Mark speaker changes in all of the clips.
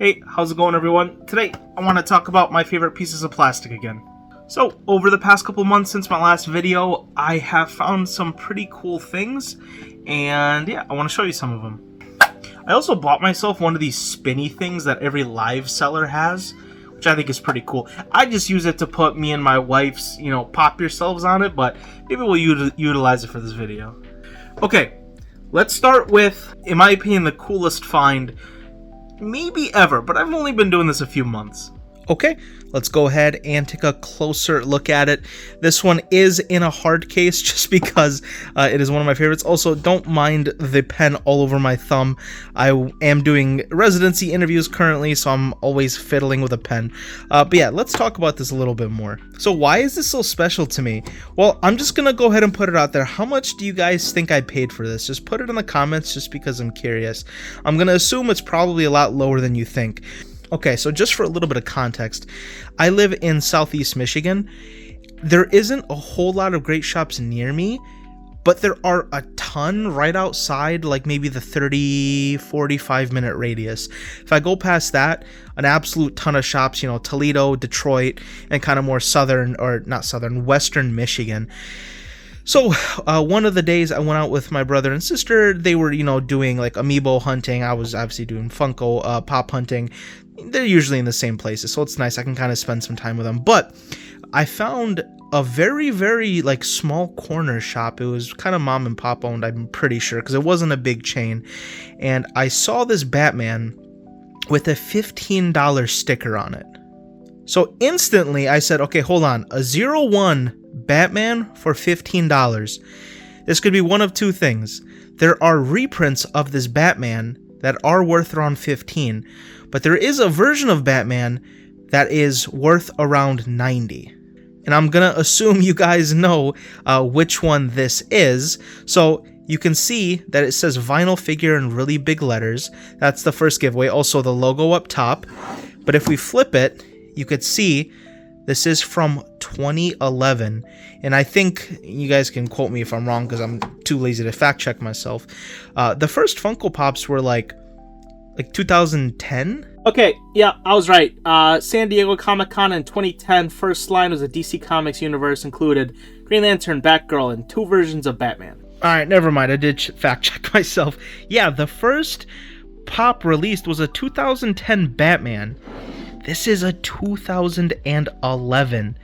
Speaker 1: Hey, how's it going everyone? Today, I want to talk about my favorite pieces of plastic again. So, over the past couple months since my last video, I have found some pretty cool things, and yeah, I want to show you some of them. I also bought myself one of these spinny things that every live seller has, which I think is pretty cool. I just use it to put me and my wife's, pop yourselves on it, but maybe we'll utilize it for this video. Okay, let's start with, in my opinion, the coolest find maybe ever, but I've only been doing this a few months. Okay, let's go ahead and take a closer look at it. This one is in a hard case just because it is one of my favorites. Also, don't mind the pen all over my thumb. I am doing residency interviews currently, so I'm always fiddling with a pen. But yeah, let's talk about this a little bit more. So why is this so special to me? Well, I'm just gonna go ahead and put it out there. How much do you guys think I paid for this? Just put it in the comments just because I'm curious. I'm gonna assume it's probably a lot lower than you think. Okay, so just for a little bit of context, I live in Southeast Michigan. There isn't a whole lot of great shops near me, but there are a ton right outside, like maybe the 30-45 minute radius. If I go past that, an absolute ton of shops, Toledo, Detroit, and kind of more western Michigan. So one of the days I went out with my brother and sister. They were, doing like amiibo hunting. I was obviously doing Funko Pop hunting. They're usually in the same places, so it's nice. I can kind of spend some time with them. But I found a very, very small corner shop. It was kind of mom and pop owned, I'm pretty sure, because it wasn't a big chain. And I saw this Batman with a $15 sticker on it. So instantly I said, okay, hold on, a 01 Batman for $15. This could be one of two things. There are reprints of this Batman that are worth around $15, but there is a version of Batman that is worth around $90. And I'm gonna assume you guys know which one this is. So you can see that it says vinyl figure in really big letters. That's the first giveaway. Also the logo up top. But if we flip it, you could see this is from 2011, and I think you guys can quote me if I'm wrong because I'm too lazy to fact check myself. The first Funko Pops were like 2010.
Speaker 2: Okay, yeah, I was right. San Diego Comic-Con in 2010, first line was a DC Comics universe, included Green Lantern, Batgirl, and 2 versions of Batman.
Speaker 1: Alright, never mind, I did fact check myself. Yeah, the first pop released was a 2010 Batman. This is a 2011.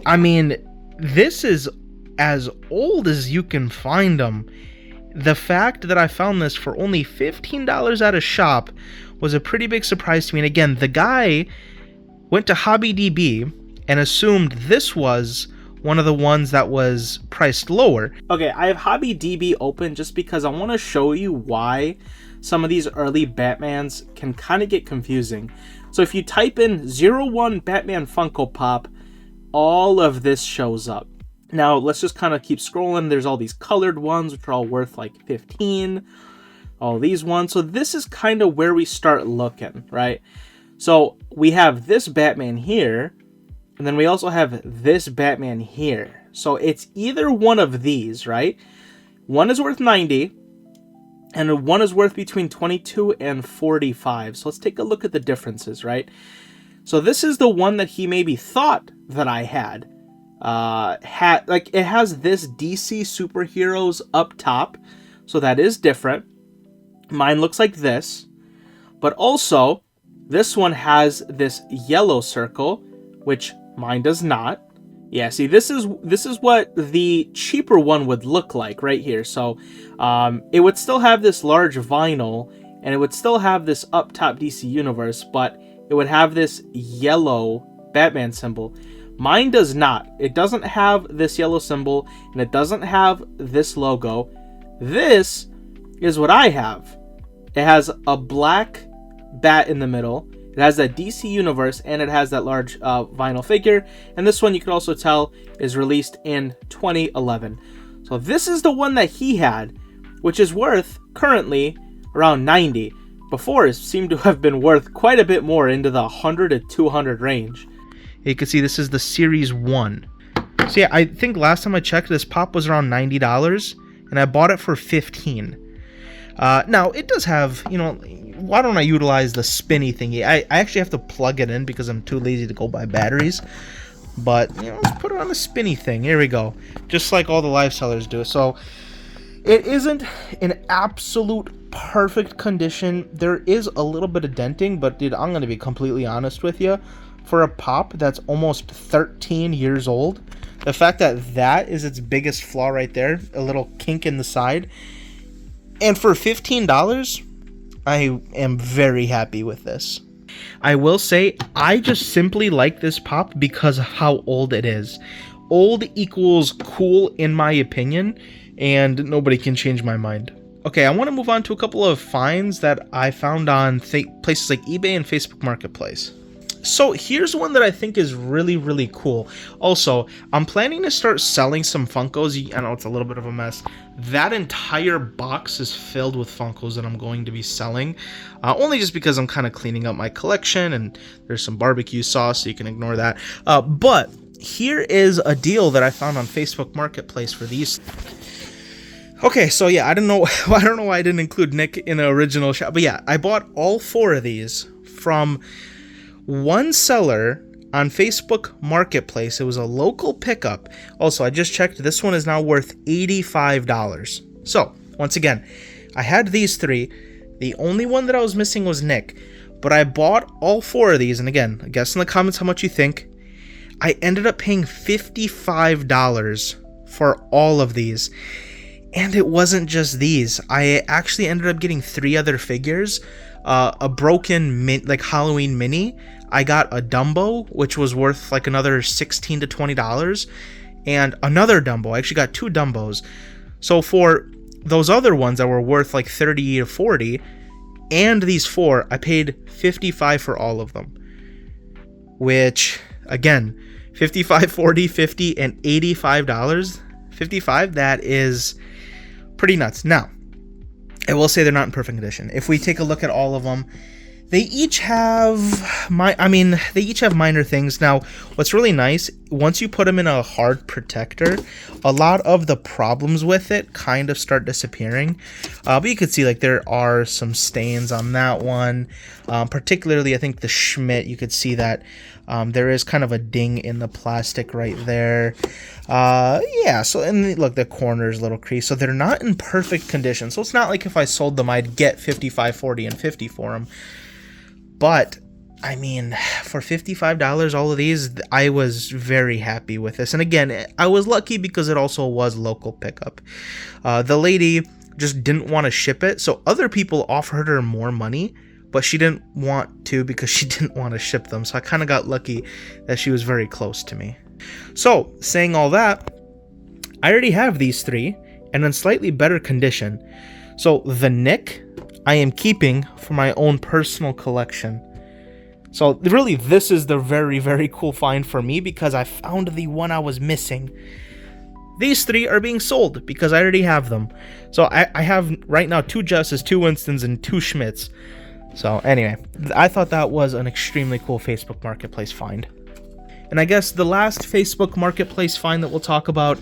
Speaker 1: I mean, this is as old as you can find them. The fact that I found this for only $15 at a shop was a pretty big surprise to me. And again, the guy went to HobbyDB and assumed this was one of the ones that was priced lower.
Speaker 2: Okay, I have HobbyDB open just because I want to show you why some of these early Batmans can kind of get confusing. So if you type in 01 Batman Funko Pop, all of this shows up. Now, let's just kind of keep scrolling. There's all these colored ones, which are all worth like 15. All these ones. So this is kind of where we start looking, right? So we have this Batman here, and then we also have this Batman here. So it's either one of these, right? One is worth 90, and one is worth between 22 and 45. So let's take a look at the differences, right? So this is the one that he maybe thought that I had. It has this DC superheroes up top, so that is different. Mine looks like this, but also this one has this yellow circle, which mine does not. Yeah, see, this is what the cheaper one would look like right here. So it would still have this large vinyl, and it would still have this up top DC universe, but it would have this yellow Batman symbol. Mine does not. It doesn't have this yellow symbol, and it doesn't have this logo. This is what I have. It has a black bat in the middle. It has that DC universe, and it has that large vinyl figure. And this one, you can also tell, is released in 2011. So this is the one that he had, which is worth currently around 90. Before, it seemed to have been worth quite a bit more, into the 100 to 200 range.
Speaker 1: You can see this is the Series 1. So yeah, I think last time I checked, this pop was around $90, and I bought it for $15. Now, it does have, you know, why don't I utilize the spinny thingy? I actually have to plug it in because I'm too lazy to go buy batteries. But, you know, let's put it on the spinny thing. Here we go. Just like all the live sellers do. So, it isn't in absolute perfect condition. There is a little bit of denting, but dude, I'm going to be completely honest with you. For a pop that's almost 13 years old, the fact that that is its biggest flaw right there, a little kink in the side, and for $15, I am very happy with this. I will say, I just simply like this pop because of how old it is. Old equals cool in my opinion, and nobody can change my mind. Okay, I want to move on to a couple of finds that I found on places like eBay and Facebook Marketplace. So here's one that I think is really, really cool. Also, I'm planning to start selling some Funkos. I know it's a little bit of a mess. That entire box is filled with Funkos that I'm going to be selling. Only just because I'm kind of cleaning up my collection, and there's some barbecue sauce, so you can ignore that. But here is a deal that I found on Facebook Marketplace for these. Okay, so yeah, I don't know why I didn't include Nick in the original shop, but yeah, I bought all 4 of these from one seller on Facebook Marketplace. It was a local pickup. Also, I just checked. This one is now worth $85. So, once again, I had these 3. The only one that I was missing was Nick. But I bought all 4 of these. And again, guess in the comments how much you think. I ended up paying $55 for all of these. And it wasn't just these. I actually ended up getting 3 other figures. A broken Halloween mini. I got a Dumbo, which was worth like another $16 to $20, and another Dumbo. I actually got 2 Dumbos. So for those other ones that were worth like $30 to $40, and these 4, I paid $55 for all of them. Which, again, $55, $40, $50, and $85. $55, that is pretty nuts. Now, I will say they're not in perfect condition. If we take a look at all of them, they each have minor things. Now, what's really nice, once you put them in a hard protector, a lot of the problems with it kind of start disappearing. But you can see like there are some stains on that one. Particularly, I think the Schmidt, you could see that there is kind of a ding in the plastic right there. Yeah, so, and look, the corner's a little creased, so they're not in perfect condition. So it's not like if I sold them, I'd get $55, $40, and $50 for them. But, I mean, for $55, all of these, I was very happy with this. And again, I was lucky because it also was local pickup. The lady just didn't want to ship it, so other people offered her more money, but she didn't want to because she didn't want to ship them. So I kind of got lucky that she was very close to me. So, saying all that, I already have these 3 and in slightly better condition. So, the Nick, I am keeping for my own personal collection. So, really, this is the very, very cool find for me because I found the one I was missing. These 3 are being sold because I already have them. So, I have right now 2 Jusses, 2 Winstons, and 2 Schmidts. So, anyway, I thought that was an extremely cool Facebook Marketplace find. And I guess the last Facebook Marketplace find that we'll talk about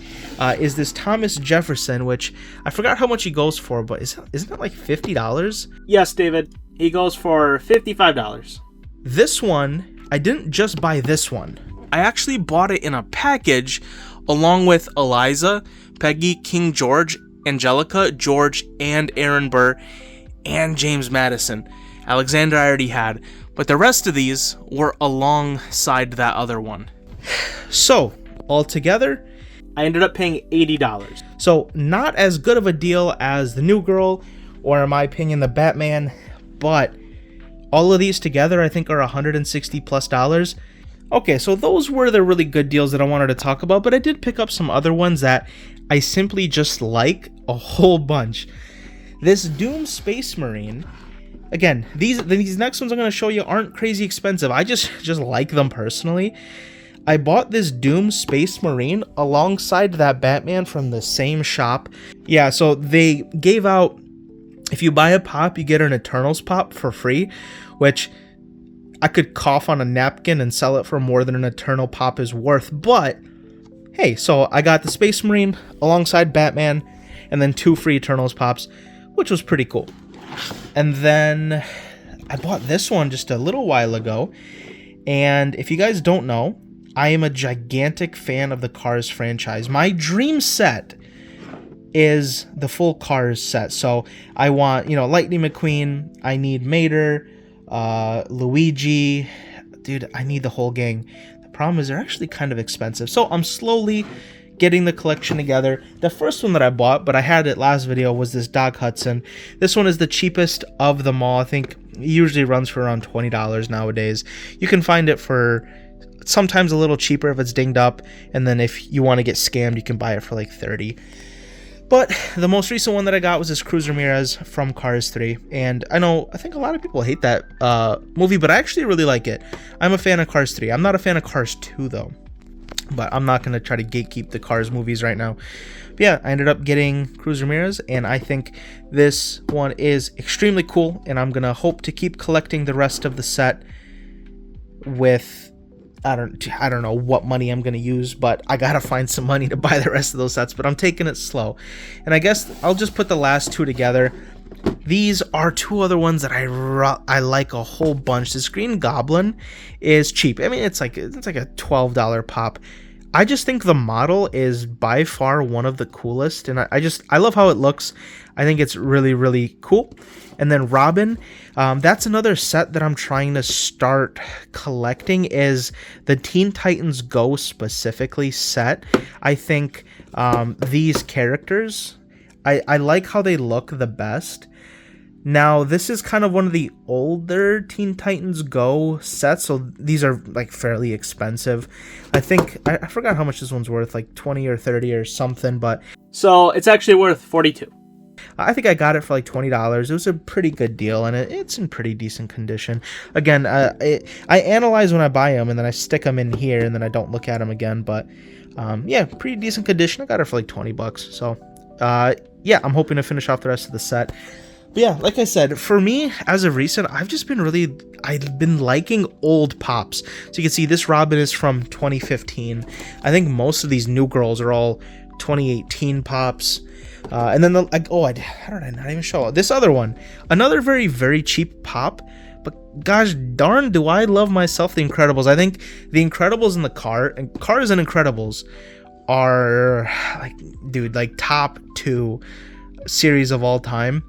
Speaker 1: is this Thomas Jefferson, which I forgot how much he goes for, but isn't it like $50?
Speaker 2: Yes, David. He goes for $55.
Speaker 1: This one, I didn't just buy this one. I actually bought it in a package along with Eliza, Peggy, King George, Angelica, George, and Aaron Burr, and James Madison. Alexander I already had, but the rest of these were alongside that other one. So, altogether,
Speaker 2: I ended up paying $80.
Speaker 1: So, not as good of a deal as the New Girl, or in my opinion, the Batman, but all of these together I think are $160+. Okay, so those were the really good deals that I wanted to talk about, but I did pick up some other ones that I simply just like a whole bunch. This Doom Space Marine, again, these next ones I'm going to show you aren't crazy expensive. I just like them personally. I bought this Doom Space Marine alongside that Batman from the same shop. Yeah, so they gave out, if you buy a pop, you get an Eternals pop for free, which I could cough on a napkin and sell it for more than an Eternal pop is worth. But, hey, so I got the Space Marine alongside Batman and then 2 free Eternals pops, which was pretty cool. And then I bought this one just a little while ago. And if you guys don't know, I am a gigantic fan of the Cars franchise. My dream set is the full Cars set. So I want, Lightning McQueen. I need Mater, Luigi. Dude, I need the whole gang. The problem is they're actually kind of expensive. So I'm slowly getting the collection together. The first one that I bought, but I had it last video, was this Doc Hudson. This one is the cheapest of them all. I think it usually runs for around $20 nowadays. You can find it for sometimes a little cheaper if it's dinged up, and then if you want to get scammed, you can buy it for like $30. But the most recent one that I got was this Cruz Ramirez from Cars 3, and I think a lot of people hate that movie, but I actually really like it. I'm a fan of Cars 3. I'm not a fan of Cars 2 though, but I'm not going to try to gatekeep the Cars movies right now. But yeah, I ended up getting Cruz Ramirez, and I think this one is extremely cool, and I'm going to hope to keep collecting the rest of the set with... I don't know what money I'm going to use, but I got to find some money to buy the rest of those sets, but I'm taking it slow. And I guess I'll just put the last two together. These are two other ones that I like a whole bunch. This Green Goblin is cheap. I mean, it's like a $12 pop. I just think the model is by far one of the coolest, and I love how it looks. I think it's really, really cool. And then Robin, that's another set that I'm trying to start collecting, is the Teen Titans Go specifically set. I think these characters, I like how they look the best. Now, this is kind of one of the older Teen Titans Go sets, so these are like fairly expensive. I think, I forgot how much this one's worth, like 20 or 30 or something, but...
Speaker 2: So it's actually worth $42.
Speaker 1: I think I got it for like $20. It was a pretty good deal, and it's in pretty decent condition. Again, I analyze when I buy them, and then I stick them in here, and then I don't look at them again, but yeah, pretty decent condition. I got it for like $20, so yeah, I'm hoping to finish off the rest of the set. But yeah, like I said, for me, as of recent, I've been liking old pops. So you can see this Robin is from 2015. I think most of these new girls are all 2018 pops. And then how did I not even show this other one? Another very, very cheap pop. But gosh darn, do I love myself the Incredibles. I think the Incredibles and Cars and Incredibles are like top 2 series of all time.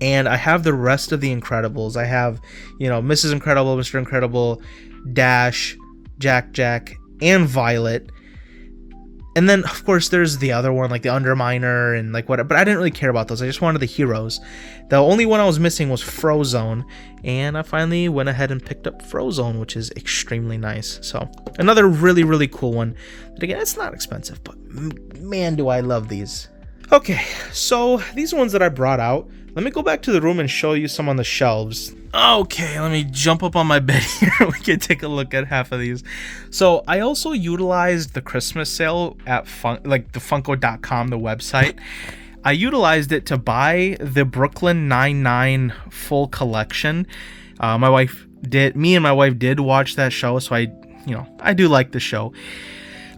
Speaker 1: And I have the rest of the Incredibles. I have, Mrs. Incredible, Mr. Incredible, Dash, Jack, and Violet. And then, of course, there's the other one, like the Underminer and like whatever. But I didn't really care about those. I just wanted the heroes. The only one I was missing was Frozone. And I finally went ahead and picked up Frozone, which is extremely nice. So, another really, really cool one. But again, it's not expensive, but man, do I love these. Okay, so these ones that I brought out, let me go back to the room and show you some on the shelves. Okay, let me jump up on my bed here. We can take a look at half of these. So I also utilized the Christmas sale at the Funko.com, the website. I utilized it to buy the Brooklyn Nine-Nine full collection. Me and my wife did watch that show, so I do like the show.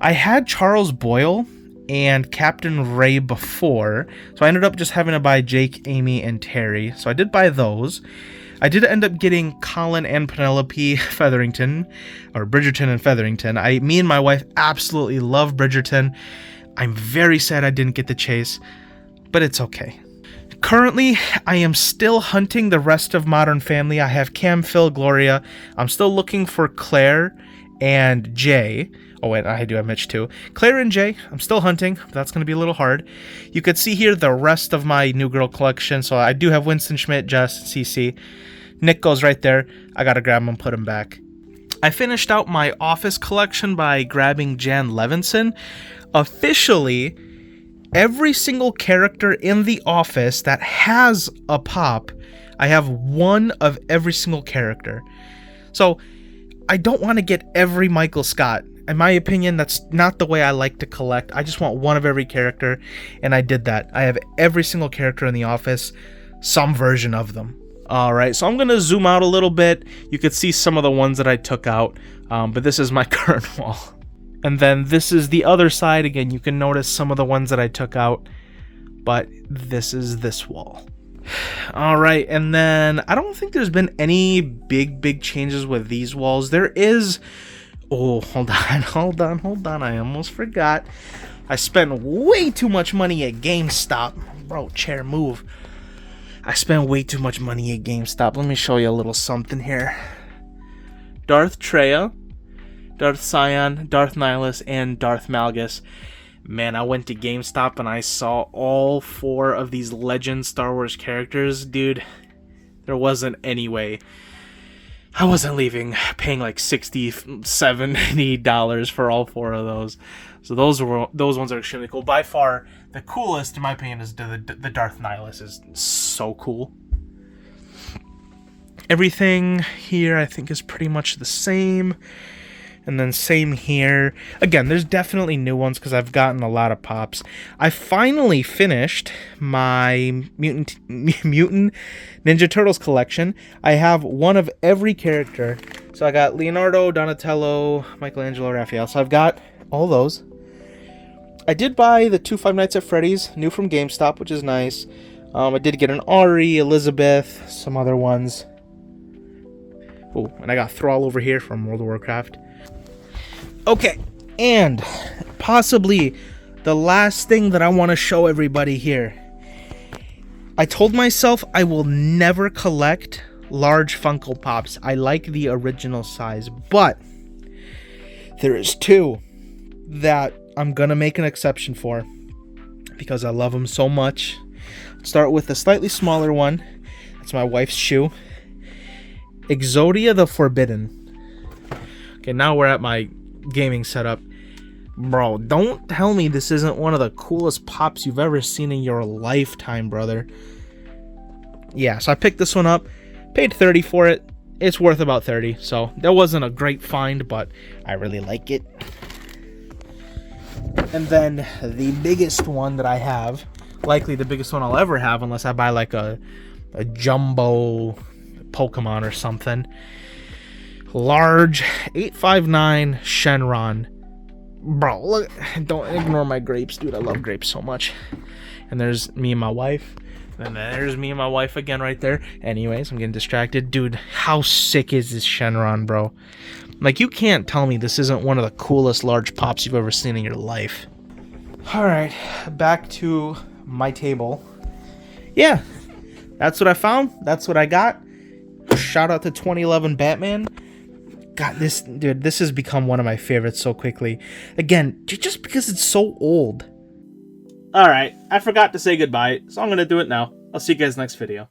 Speaker 1: I had Charles Boyle and Captain Ray before, so I ended up just having to buy Jake, Amy, and Terry. So I did buy those. I did end up getting Colin and Penelope Featherington, or Bridgerton and Featherington. Me and my wife absolutely love Bridgerton. I'm very sad I didn't get the Chase, but it's okay. Currently, I am still hunting the rest of Modern Family. I have Cam, Phil, Gloria. I'm still looking for Claire and Jay. Oh wait, I do have Mitch too. Claire and Jay, I'm still hunting. But that's going to be a little hard. You could see here the rest of my New Girl collection. So I do have Winston Schmidt, Jess, CC. Nick goes right there. I got to grab him and put him back. I finished out my Office collection by grabbing Jan Levinson. Officially, every single character in The Office that has a pop, I have one of every single character. So I don't want to get every Michael Scott. In my opinion, that's not the way I like to collect. I just want one of every character, and I did that. I have every single character in The Office, some version of them. Alright, so I'm going to zoom out a little bit. You could see some of the ones that I took out, but this is my current wall. And then this is the other side. Again, you can notice some of the ones that I took out. but this is this wall. All right, and then I don't think there's been any big changes with these walls. There is... Oh, hold on. I almost forgot. I spent way too much money at GameStop. Bro, chair, move. I spent way too much money at GameStop. Let me show you a little something here. Darth Treya, Darth Sion, Darth Nihilus, and Darth Malgus. Man, I went to GameStop and I saw all 4 of these legend Star Wars characters. Dude, there wasn't any way. I wasn't leaving paying like $60, $70 for all 4 of those. So those ones are extremely cool. By far, the coolest, in my opinion, is the Darth Nihilus. Is so cool. Everything here, I think, is pretty much the same. And then same here. Again, there's definitely new ones because I've gotten a lot of pops. I finally finished my Mutant Ninja Turtles collection. I have one of every character. So I got Leonardo, Donatello, Michelangelo, Raphael. So I've got all those. I did buy the 2 Five Nights at Freddy's, new from GameStop, which is nice. I did get an Ari, Elizabeth, some other ones. Oh, and I got Thrall over here from World of Warcraft. Okay, and possibly the last thing that I want to show everybody here. I told myself I will never collect large Funko Pops. I like the original size, but there is 2 that I'm going to make an exception for because I love them so much. Start with the slightly smaller one. That's my wife's shoe. Exodia the Forbidden. Okay, now we're at my gaming setup. Bro, don't tell me this isn't one of the coolest pops you've ever seen in your lifetime, brother. Yeah, so I picked this one up, paid $30 for it. It's worth about $30, so that wasn't a great find, but I really like it. And then the biggest one that I have, likely the biggest one I'll ever have unless I buy like a jumbo Pokemon or something. Large 859 Shenron. Bro, look, don't ignore my grapes, dude. I love grapes so much. And there's me and my wife. And there's me and my wife again right there. Anyways, I'm getting distracted. Dude, how sick is this Shenron, bro? Like, you can't tell me this isn't one of the coolest large pops you've ever seen in your life. Alright, back to my table. Yeah, that's what I found. That's what I got. Shout out to 2011 Batman. God, this has become one of my favorites so quickly. Again, just because it's so old. Alright, I forgot to say goodbye, so I'm going to do it now. I'll see you guys next video.